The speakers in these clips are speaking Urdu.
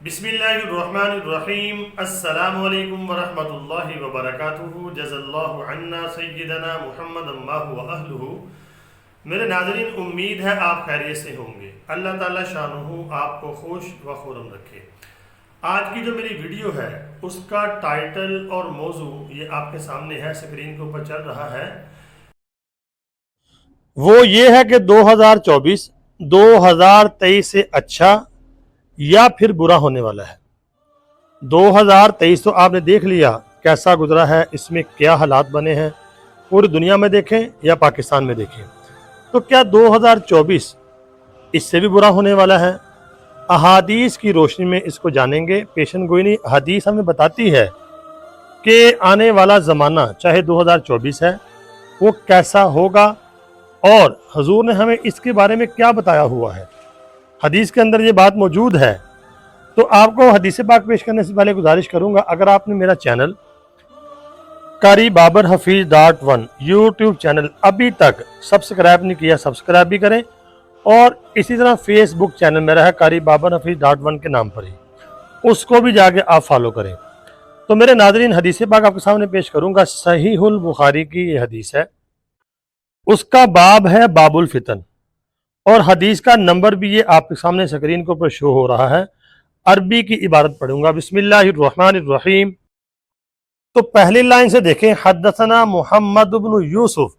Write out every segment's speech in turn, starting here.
بسم اللہ الرحمن الرحیم السلام علیکم ورحمۃ اللہ وبرکاتہ جزا اللہ عنا سیدنا محمد اللہ و اہلہ۔ میرے ناظرین، امید ہے آپ خیریت سے ہوں گے۔ اللہ تعالیٰ شانہ آپ کو خوش و خرم رکھے۔ آج کی جو میری ویڈیو ہے اس کا ٹائٹل اور موضوع یہ آپ کے سامنے ہے، اسکرین کے اوپر چل رہا ہے۔ وہ یہ ہے کہ 2023 سے اچھا یا پھر برا ہونے والا ہے۔ 2023 تو آپ نے دیکھ لیا کیسا گزرا ہے، اس میں کیا حالات بنے ہیں، پوری دنیا میں دیکھیں یا پاکستان میں دیکھیں، تو کیا 2024 اس سے بھی برا ہونے والا ہے؟ احادیث کی روشنی میں اس کو جانیں گے۔ پیشن گوئی نہیں، حدیث ہمیں بتاتی ہے کہ آنے والا زمانہ چاہے 2024 ہے وہ کیسا ہوگا، اور حضور نے ہمیں اس کے بارے میں کیا بتایا ہوا ہے۔ حدیث کے اندر یہ بات موجود ہے۔ تو آپ کو حدیث پاک پیش کرنے سے پہلے گزارش کروں گا، اگر آپ نے میرا چینل قاری بابر حفیظ.1 یوٹیوب چینل ابھی تک سبسکرائب نہیں کیا، سبسکرائب بھی کریں، اور اسی طرح فیس بک چینل میرا ہے قاری بابر حفیظ.1 کے نام پر ہی، اس کو بھی جا کے آپ فالو کریں۔ تو میرے ناظرین، حدیث پاک آپ کے سامنے پیش کروں گا۔ صحیح البخاری کی یہ حدیث ہے، اس کا باب ہے باب الفتن، اور حدیث کا نمبر بھی یہ آپ کے سامنے سکرین کے اوپر شو ہو رہا ہے۔ عربی کی عبارت پڑھوں گا۔ بسم اللہ الرحمن الرحیم۔ تو پہلی لائن سے دیکھیں، حدثنا محمد بن یوسف،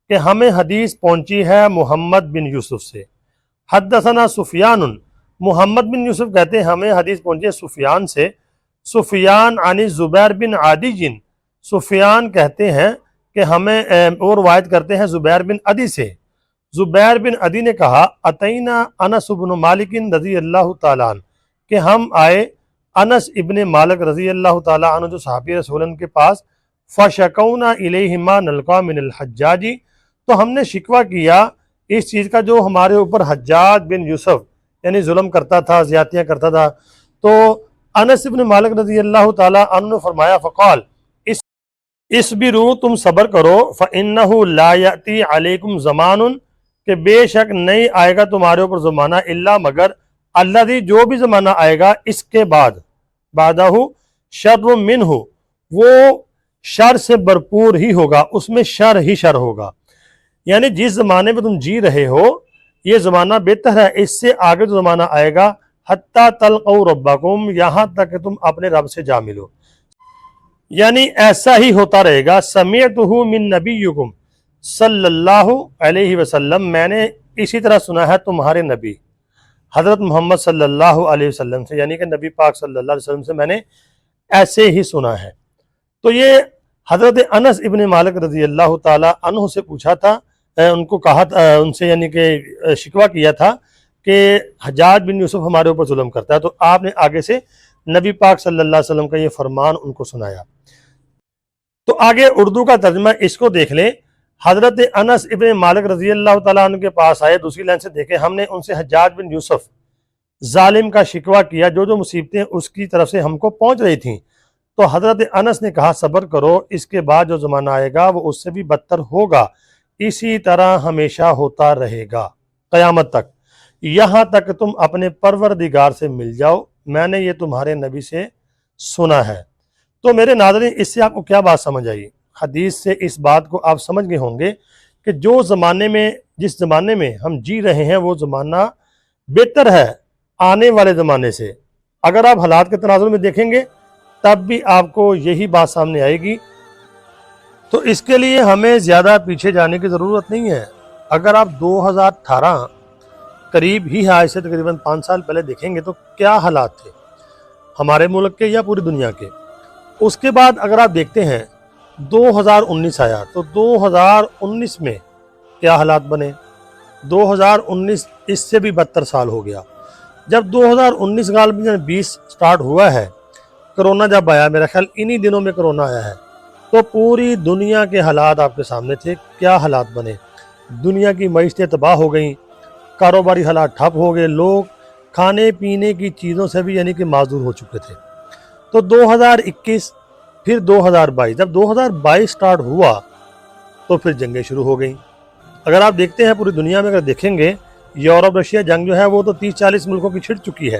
کہ ہمیں حدیث پہنچی ہے محمد بن یوسف سے۔ حدثنا سفیان، محمد بن یوسف کہتے ہیں ہمیں حدیث پہنچی ہے سفیان سے۔ سفیان عن زبیر بن عدی جن، سفیان کہتے ہیں کہ ہمیں اور روایت کرتے ہیں زبیر بن عدی سے۔ زبیر بن عدی نے کہا اتینا انس بن مالک رضی اللہ تعالیٰ عنہ، کہ ہم آئے انس ابن مالک رضی اللہ تعالیٰ عنہ جو صحابی رسول اللہ کے پاس، فشکونا الیہما نلقا من الحجاج، تو ہم نے شکوہ کیا اس چیز کا جو ہمارے اوپر حجاج بن یوسف یعنی ظلم کرتا تھا، زیادتیاں کرتا تھا۔ تو انس ابن مالک رضی اللہ تعالیٰ عنہ نے فرمایا فقال اصبروا، تم صبر کرو، فإنہ لا یأتی علیکم زمان، کہ بے شک نہیں آئے گا تمہارے اوپر زمانہ، الا مگر الذی، جو بھی زمانہ آئے گا اس کے بعد، بعدہ شر منہ، وہ شر سے بھرپور ہی ہوگا، اس میں شر ہی شر ہوگا۔ یعنی جس زمانے میں تم جی رہے ہو یہ زمانہ بہتر ہے، اس سے آگے جو زمانہ آئے گا حتی تلقوا ربکم، یہاں تک کہ تم اپنے رب سے جا ملو، یعنی ایسا ہی ہوتا رہے گا۔ سمعتہ من نبیکم صلی اللہ علیہ وسلم، میں نے اسی طرح سنا ہے تمہارے نبی حضرت محمد صلی اللہ علیہ وسلم سے، یعنی کہ نبی پاک صلی اللہ علیہ وسلم سے میں نے ایسے ہی سنا ہے۔ تو یہ حضرت انس ابن مالک رضی اللہ تعالیٰ عنہ سے پوچھا تھا، ان کو کہا ان سے یعنی کہ شکوہ کیا تھا کہ حجاج بن یوسف ہمارے اوپر ظلم کرتا ہے، تو آپ نے آگے سے نبی پاک صلی اللہ علیہ وسلم کا یہ فرمان ان کو سنایا۔ تو آگے اردو کا ترجمہ اس کو دیکھ لیں۔ حضرت انس ابن مالک رضی اللہ تعالیٰ عنہ کے پاس آئے، دوسری لائن سے دیکھیں، ہم نے ان سے حجاج بن یوسف ظالم کا شکوہ کیا، جو مصیبتیں اس کی طرف سے ہم کو پہنچ رہی تھیں۔ تو حضرت انس نے کہا صبر کرو، اس کے بعد جو زمانہ آئے گا وہ اس سے بھی بدتر ہوگا، اسی طرح ہمیشہ ہوتا رہے گا قیامت تک، یہاں تک کہ تم اپنے پروردگار سے مل جاؤ، میں نے یہ تمہارے نبی سے سنا ہے۔ تو میرے ناظرین، اس سے آپ کو کیا بات سمجھ آئی؟ حدیث سے اس بات کو آپ سمجھ گئے ہوں گے کہ جس زمانے میں ہم جی رہے ہیں وہ زمانہ بہتر ہے آنے والے زمانے سے۔ اگر آپ حالات کے تناظر میں دیکھیں گے تب بھی آپ کو یہی بات سامنے آئے گی۔ تو اس کے لیے ہمیں زیادہ پیچھے جانے کی ضرورت نہیں ہے۔ اگر آپ 2018 قریب ہی ہے، آج سے تقریباً 5 سال پہلے دیکھیں گے تو کیا حالات تھے ہمارے ملک کے یا پوری دنیا کے۔ اس کے بعد اگر آپ دیکھتے ہیں 2019 آیا، تو 2019 میں کیا حالات بنے۔ 2019 اس سے بھی بدتر سال ہو گیا۔ جب 2019 غالباً 20 سٹارٹ ہوا ہے، کرونا جب آیا، میرا خیال انہی دنوں میں کرونا آیا ہے، تو پوری دنیا کے حالات آپ کے سامنے تھے۔ کیا حالات بنے، دنیا کی معیشتیں تباہ ہو گئیں، کاروباری حالات ٹھپ ہو گئے، لوگ کھانے پینے کی چیزوں سے بھی یعنی کہ معذور ہو چکے تھے۔ تو 2021 پھر 2022، جب 2022 سٹارٹ ہوا تو پھر جنگیں شروع ہو گئیں۔ اگر آپ دیکھتے ہیں پوری دنیا میں، اگر دیکھیں گے یورپ رشیا جنگ جو ہے وہ تو 30-40 ملکوں کی چھڑ چکی ہے۔